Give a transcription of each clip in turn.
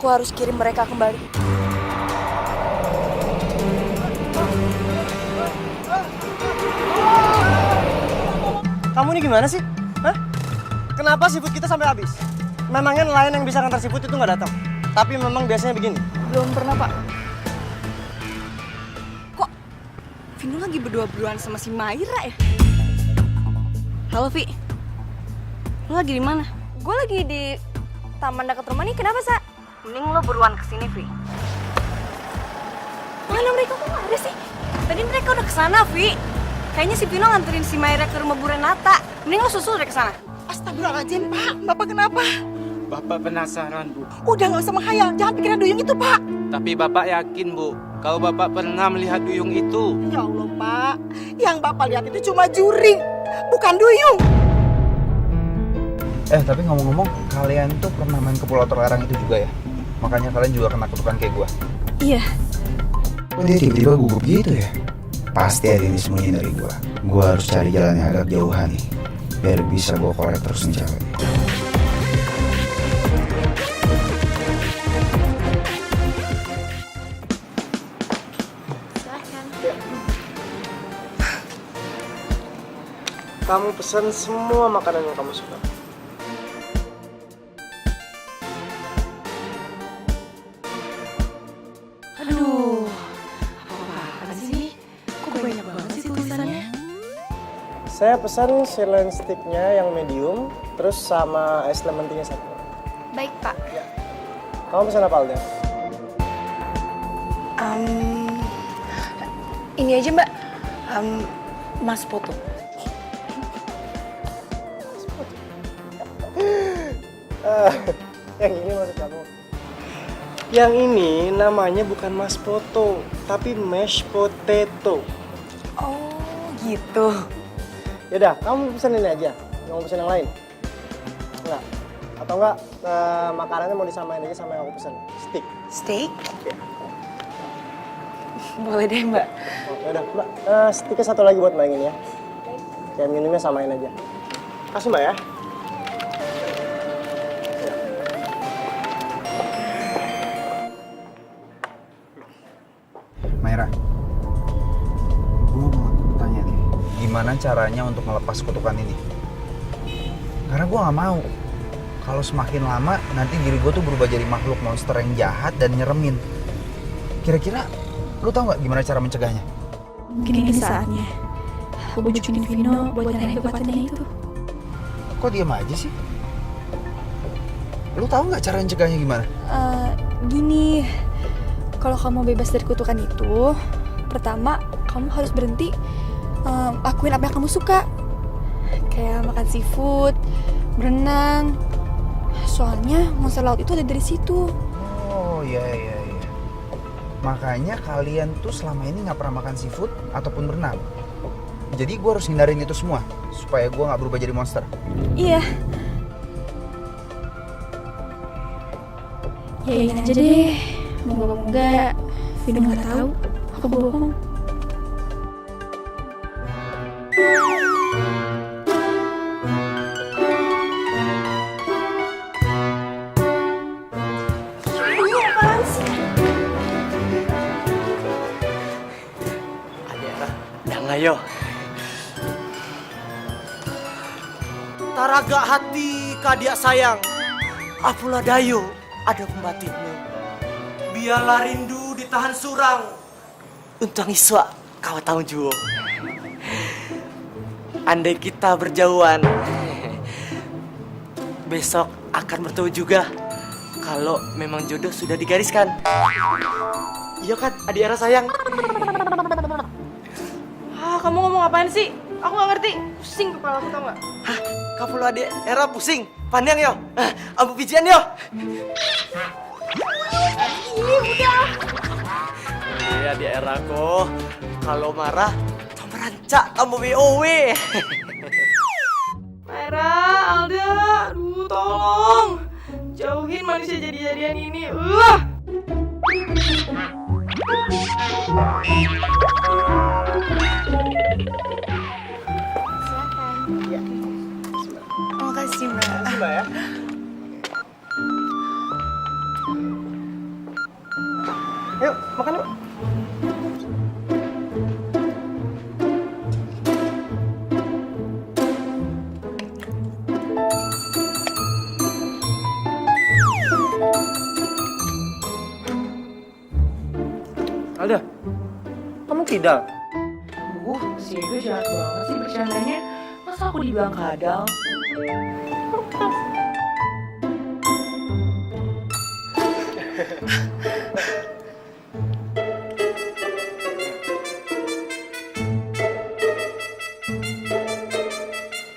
harus kirim mereka kembali. Kamu ini gimana sih? Hah? Kenapa seafood kita sampai habis? Memangnya nelayan yang bisa ngantar seafood itu nggak datang? Tapi memang biasanya begini. Belum pernah, Pak. Kok Vino lagi berdua-duaan sama si Maira ya? Halo, Vi. Lu lagi di mana? Gue lagi di taman dekat rumah nih. Kenapa, Sa? Mending lo buruan kesini, Vi. Mana mereka kok nggak ada sih? Tadi mereka udah kesana, Vi. Kayaknya si Vino nganterin si Maira ke rumah Bu Renata. Mending lo susul deh kesana. Astagfirullahaladzim, Pak. Bapak kenapa? Bapak penasaran, Bu. Udah nggak usah menghayal. Jangan pikiran duyung itu, Pak. Tapi Bapak yakin, Bu, kalau Bapak pernah melihat duyung itu? Ya Allah, Pak. Yang Bapak lihat itu cuma juring, bukan duyung. Tapi ngomong-ngomong, kalian tuh pernah main ke Pulau Terlarang itu juga ya? Makanya kalian juga kena kutukan kayak gua. Iya. Kok dia tiba-tiba gugup gitu ya? Pasti ada yang disembunyiin dari gua. Gua harus cari jalan yang agak jauhan nih, biar bisa gua korek terus nih cewek. Kamu pesan semua makanan yang kamu suka. Aduh. Apa sih? Kok banyak banget sih tulisannya? Saya pesan sirloin sticknya yang medium, terus sama es lemon tea-nya satu. Baik, Pak. Kamu pesan apa, Alda? Ini aja, Mbak. Mas foto. Yang ini maksud kamu? Yang ini namanya bukan mas poto, tapi mashed potato. Oh, gitu. Yaudah, kamu pesan ini aja. Nggak mau pesan yang lain? Enggak. Atau enggak, makanannya mau disamain aja sama yang aku pesan. Stick. Steak? Boleh deh, Mbak. Oh, yaudah, Mbak. Sticknya satu lagi buat Mbak yang ini ya. Kayak minumnya samain aja. Kasih, Mbak ya. Maira, gue mau tanya nih, gimana caranya untuk melepas kutukan ini? Karena gue gak mau kalau semakin lama nanti diri gue tuh berubah jadi makhluk monster yang jahat dan nyeremin. Kira-kira lu tahu nggak gimana cara mencegahnya? Mungkin ini saatnya aku bujukin Vino buat nyari kekuatannya itu. Kok diam aja sih? Lu tahu nggak cara mencegahnya gimana? Gini, kalau kamu bebas dari kutukan itu, pertama kamu harus berhenti lakuin apa yang kamu suka. Kayak makan seafood, berenang. Soalnya monster laut itu ada dari situ. Oh iya. Makanya kalian tuh selama ini nggak pernah makan seafood ataupun berenang. Jadi gue harus hindarin itu semua supaya gue nggak berubah jadi monster. Iya. Yain aja deh. Moga-moga Vino nggak tahu aku bohong. Ayo. Taraga hati kadia sayang, apulah dayo ada pembatikmu. Biarlah rindu ditahan surang, untang iswa kau tahu juo. Andai kita berjauhan, besok akan bertemu juga. Kalau memang jodoh sudah digariskan. Iya kan, adik Era sayang? Kamu ngomong apaan sih? Aku gak ngerti. Pusing kepala aku, tau gak? Hah? Kamu adik Era pusing? Pandang yo? Ambu pijian yo? Ini udah. Iya adik Era ko. Kalau marah, kamu rancak, kamu WOW. Maira, Alda, aduh tolong. Jauhin manusia jadi-jadian ini. Makasih Mbak ya. Ayo, makan yuk. Alda, kamu kidal? Si Ego jahat banget sih bercandanya. Masa aku dibilang kadal?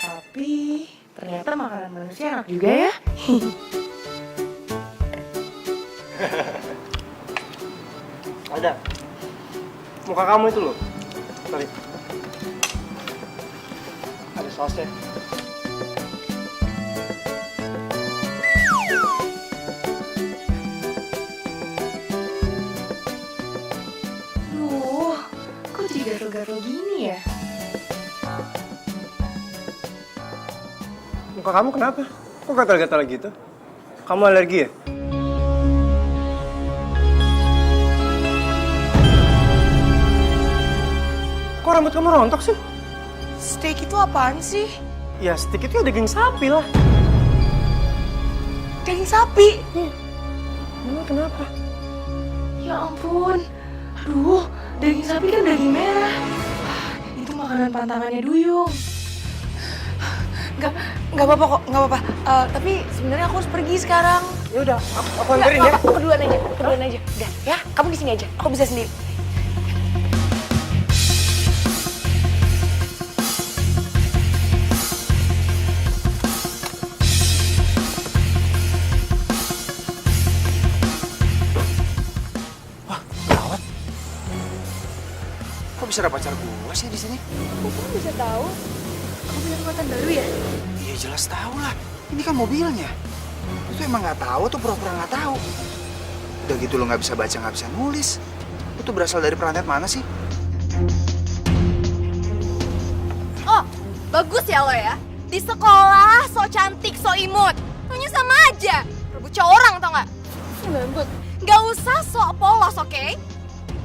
Tapi ternyata makanan manusia enak juga ya. Alda, muka kamu itu loh. Sorry. Ada sausnya. Duh, kok jadi gatel-gatel gini ya? Muka kamu kenapa? Kok gatal-gatal gitu? Kamu alergi ya? Kok rambut kamu rontok sih? Steak itu apaan sih? Ya, steak itu ya daging sapi lah. Daging sapi? Emang kenapa? Ya ampun. Aduh, daging sapi kan daging merah. Itu makanan pantangannya Duyung. Nggak apa-apa kok, nggak apa-apa. Tapi sebenarnya aku harus pergi sekarang. Ya udah, aku anterin ya. Aku duluan aja. Udah, ya, kamu di sini aja. Aku bisa sendiri. Gawat. Kok bisa ada pacar gua sih di sini? Kok kamu bisa tahu? Kamu punya kekuatan baru ya? Iya jelas tahu lah. Ini kan mobilnya. Lu tuh emang nggak tahu tuh pura-pura nggak tahu. Udah gitu lo nggak bisa baca nggak bisa nulis. Lu tuh berasal dari planet mana sih? Oh, bagus ya lo ya. Di sekolah so cantik, so imut. Taunya sama aja. Rebut cowok orang tau nggak? Rebut. Gak usah sok polos, oke?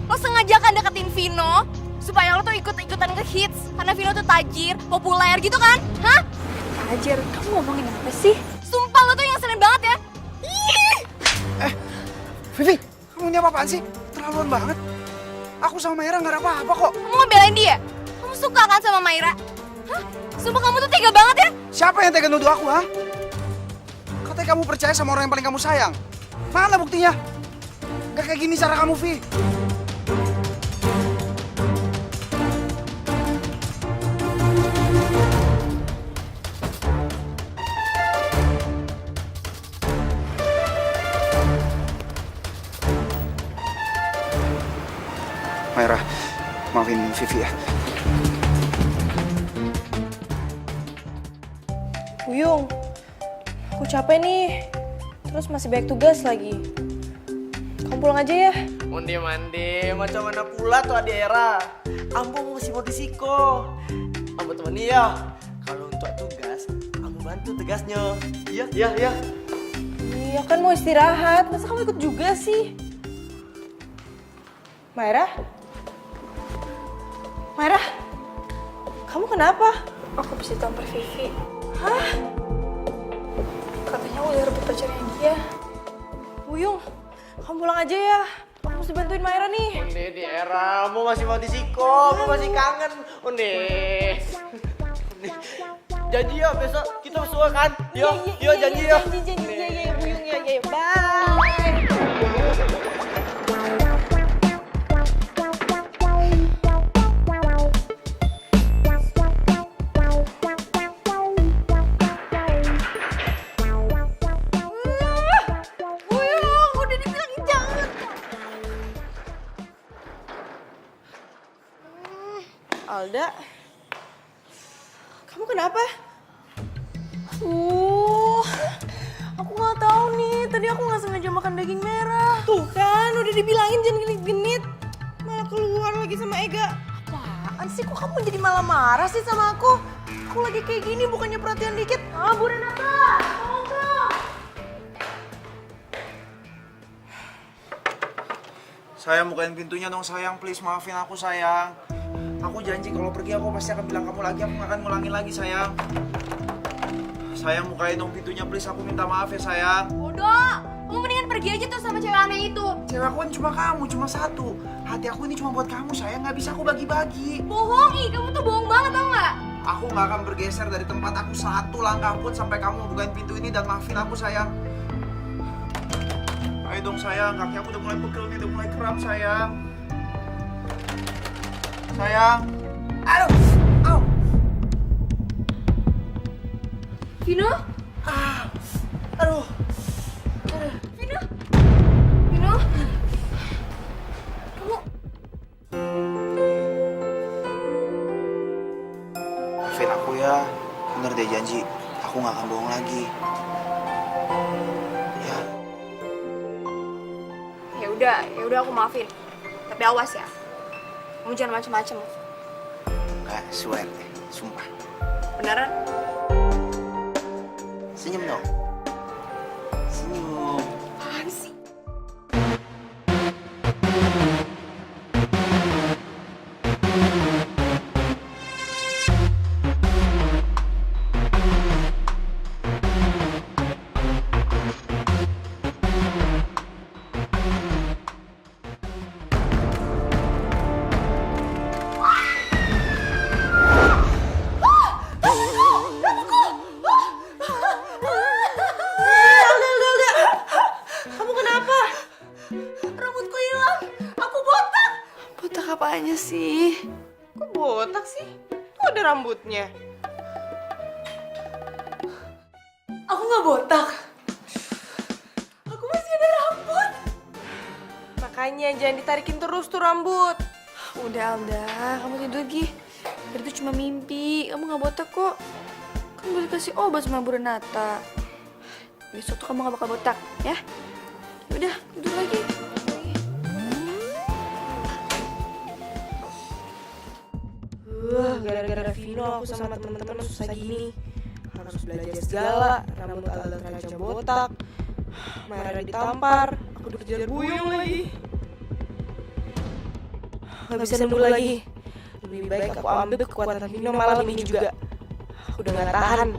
Lo sengaja kan deketin Vino supaya lo tuh ikut-ikutan ke hits karena Vino tuh tajir, populer gitu kan? Hah? Tajir? Kamu ngomongin apa sih? Sumpah lo tuh yang ngeselin banget ya. Ih! Vivi, kamu ini apa-apaan sih? Terlaluan banget. Aku sama Maira nggak ada apa-apa kok. Kamu ngebelain dia? Kamu suka kan sama Maira? Hah? Sumpah kamu tuh tega banget ya? Siapa yang tega nuduh aku, ha? Katanya kamu percaya sama orang yang paling kamu sayang. Mana buktinya? Gak kayak gini cara kamu, Vi. Maira, maafin Vivi ya. Uyung, aku capek nih. Terus masih banyak tugas lagi. Kamu pulang aja ya. Mandi, macam mana pula tuh Adi Era? Ambo masih mau disiko. Ambo temani ya. Kalau untuk tugas, Ambo bantu tugasnya. Iya. Iya kan mau istirahat. Masa kamu ikut juga sih? Maira? Maira? Kamu kenapa? Aku bisa tampar Vivi. Hah? Katanya udah rebut pacarnya dia. Uyung, kamu pulang aja ya. Aku mesti bantuin Maira nih. Undi di Era, Ambo masih mau disiko. Ambo masih kangen. Undi. Janji ya besok kita bersua kan? Yo, janji ya. Janji. Iya, Uyung ya. Bye. Alda, kamu kenapa? Aku nggak tahu nih. Tadi aku nggak sengaja makan daging merah. Tuh kan, udah dibilangin jangan genit-genit. Malah keluar lagi sama Ega. Apaan sih? Kok kamu jadi malah marah sih sama aku? Aku lagi kayak gini, bukannya perhatian dikit. Bu Renata, tolong dong. Sayang, bukain pintunya dong sayang, please maafin aku sayang. Aku janji kalau pergi aku pasti akan bilang kamu lagi, aku gak akan ngulangin lagi sayang. Sayang, bukain dong pintunya please, aku minta maaf ya sayang. Bodoh, kamu mendingan pergi aja tuh sama cewek aneh itu. Cewek aku kan cuma kamu, cuma satu. Hati aku ini cuma buat kamu sayang, gak bisa aku bagi-bagi. Bohong, ih kamu tuh bohong banget tau gak? Aku gak akan bergeser dari tempat aku satu langkah pun sampai kamu bukain pintu ini dan maafin aku sayang. Ayo dong sayang, kaki aku udah mulai pegel nih, udah mulai kram sayang. Sayang. Aduh, au. Vino? Aduh. Vino? Vino? Kamu... Maafin aku ya, bener deh janji, aku gak akan bohong lagi. Ya. Ya udah aku maafin. Tapi awas ya. Kamu jangan macem-macem. Gak, swear deh, sumpah. Beneran? Senyum dong. Senyum. Apaan sih? Kamu kenapa? Rambutku hilang. Aku botak. Botak apanya sih? Kok botak sih? Tuh ada rambutnya. Aku nggak botak. Aku masih ada rambut. Makanya jangan ditarikin terus tuh rambut. Udah Alda, kamu tidur lagi. Tadi itu cuma mimpi, kamu gak botak kok. Kamu boleh kasih obat sama Bu Renata. Besok tuh kamu gak bakal botak, ya? Udah, tidur lagi. Gara-gara Vino aku sama teman-teman susah gini. Harus belajar segala, rambut Alda terancam botak. Marah ditampar, aku dikejar buyung lagi. Gak bisa nunggu lagi. Lebih baik aku ambil kekuatan Vino malam ini juga. Aku udah gak tahan.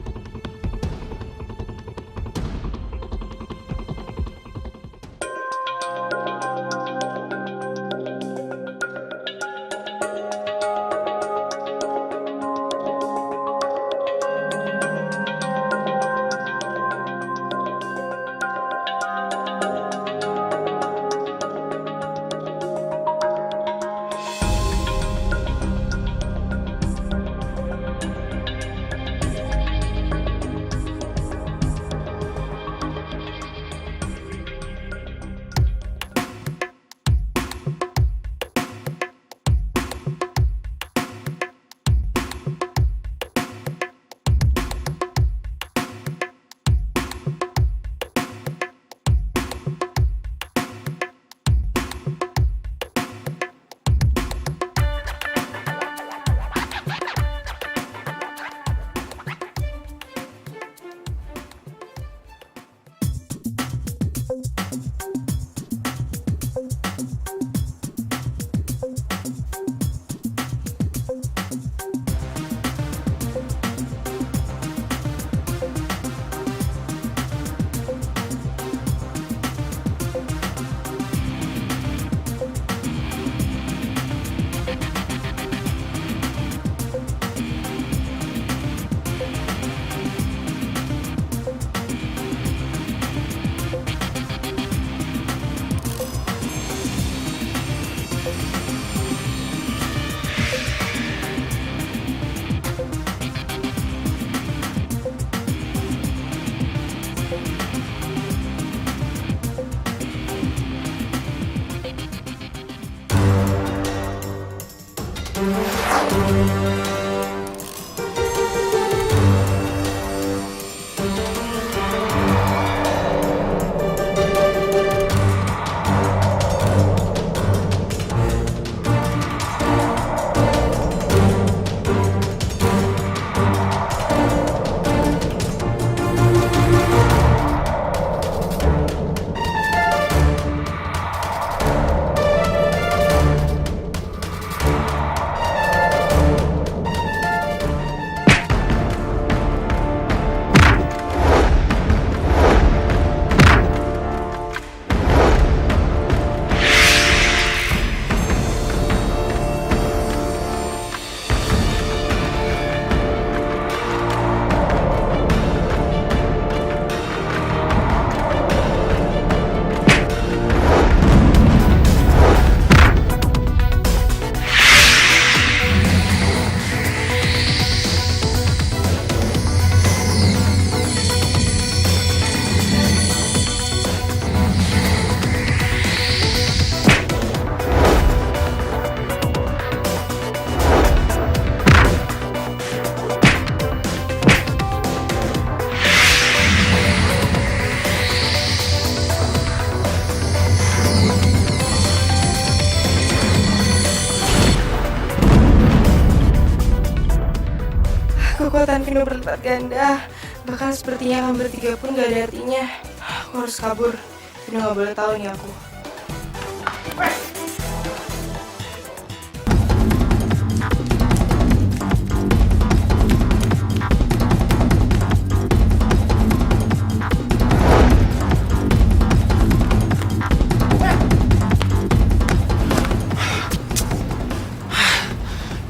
perkataan Vino berlipat ganda. Bahkan sepertinya kami bertiga pun gak ada artinya. Aku harus kabur. Vino gak boleh tahu nih aku.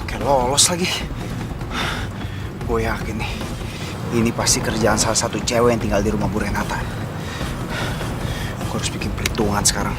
Kayak lolos lagi. Gue yakin nih, ini pasti kerjaan salah satu cewek yang tinggal di rumah Bu Renata. Gue harus bikin perhitungan sekarang.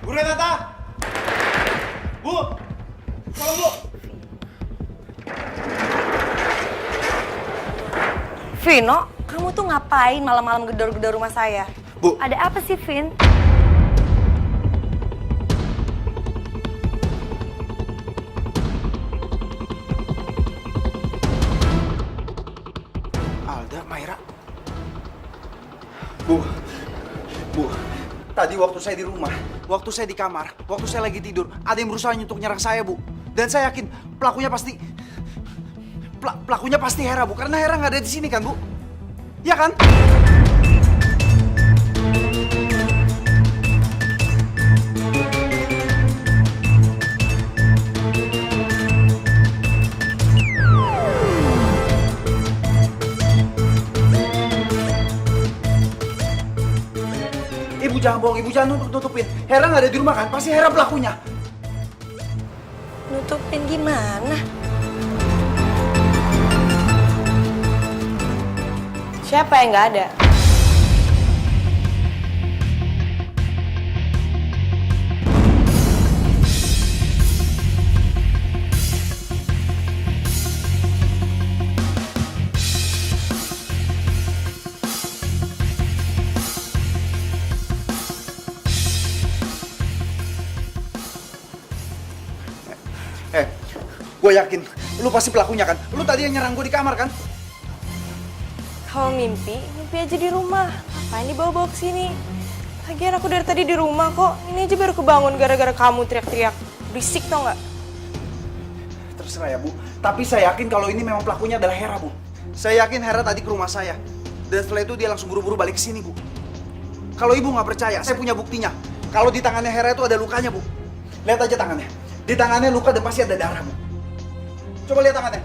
Bu Renata! Bu! Tolong, Bu! Vino, kamu tuh ngapain malam-malam gedor-gedor rumah saya? Bu. Ada apa sih, Vin? Alda, Maira. Bu, tadi waktu saya di rumah, waktu saya di kamar, waktu saya lagi tidur, ada yang berusaha untuk nyerang saya, Bu. Dan saya yakin pelakunya pasti Hera, Bu. Karena Hera nggak ada di sini kan, Bu? Iya kan? Ibu jangan bohong, ibu jangan nutupin. Hera nggak ada di rumah kan? Pasti Hera pelakunya. Nutupin gimana? Siapa yang gak ada? Gue yakin, lu pasti pelakunya kan? Lu tadi yang nyerang gue di kamar kan? Kalau mimpi aja di rumah. Ngapain dibawa-bawa ke sini? Lagian aku dari tadi di rumah kok. Ini aja baru kebangun gara-gara kamu teriak-teriak. Berisik tau nggak? Terserah ya, Bu. Tapi saya yakin kalau ini memang pelakunya adalah Hera, Bu. Saya yakin Hera tadi ke rumah saya. Dan setelah itu dia langsung buru-buru balik ke sini, Bu. Kalau ibu nggak percaya, saya punya buktinya. Kalau di tangannya Hera itu ada lukanya, Bu. Lihat aja tangannya. Di tangannya luka dan pasti ada darah, Bu. Coba lihat tangannya.